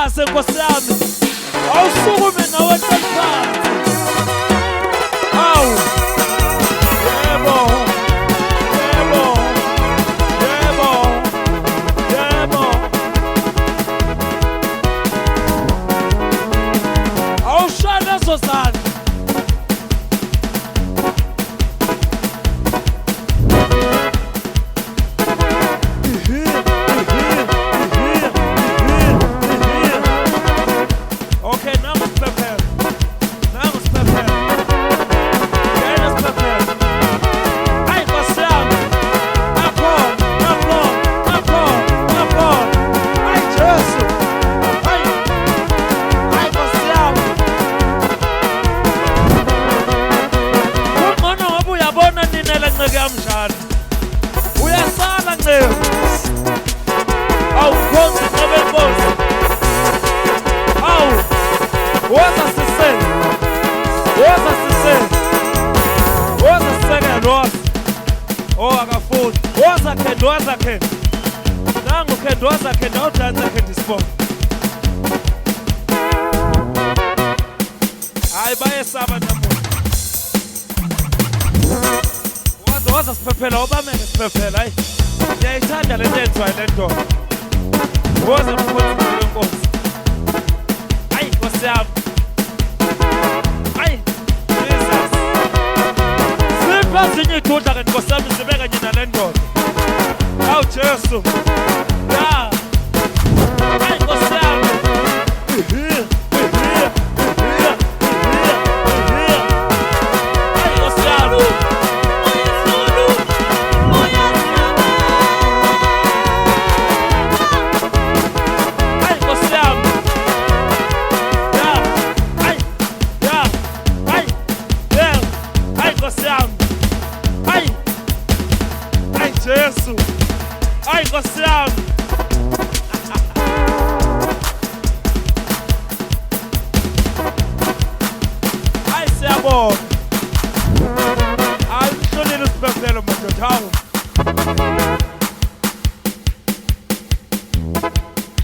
kahle Nkosi yami. Awusukume nawe phansi. Awu. Yebo. Yebo. Yebo. Yebo. Awushaya lezo zandla. Okay, now it's prepared. Now it's prepared. Yeah, it's prepared. Ay, Nkosi yami. Nakhona, nakhona, nakhona, nakhona. Ay, Jesu. Ay. Ay, Nkosi yami. Kungcono ngoba uyabona ninela nceke yamjani. Uyasala nceke. Awukhonzi ngoba enkosi. Awu. Woza sisele. Woza sisele. Woza sisele woza. Oh akafundi. Woza Khendo, woza Khendo. Nangu Khendo, woza Khendo, awudansa Khendo isibongo. Hayi bayesaba namuntu. Woza siphephela obameke siphephela hayi. Ngiyayithanda le nto yenziwayo le ndoda. Woza mkhonzi wenkosi. Ay, Nkosi yami. Ay, Jesus. Sipha ezinye iy'dudla ke Nkosi yami zibe kanye nale ndoda. Awu Jesu. Ya. Ay, Nkosi yami. Ay, Nkosi yami. Ay, Nkosi yami. Ay, Jesu. Ay, Nkosi yami. Ay, siyabonga. Ay, mhlonile usiphephelo madoda. Hawu.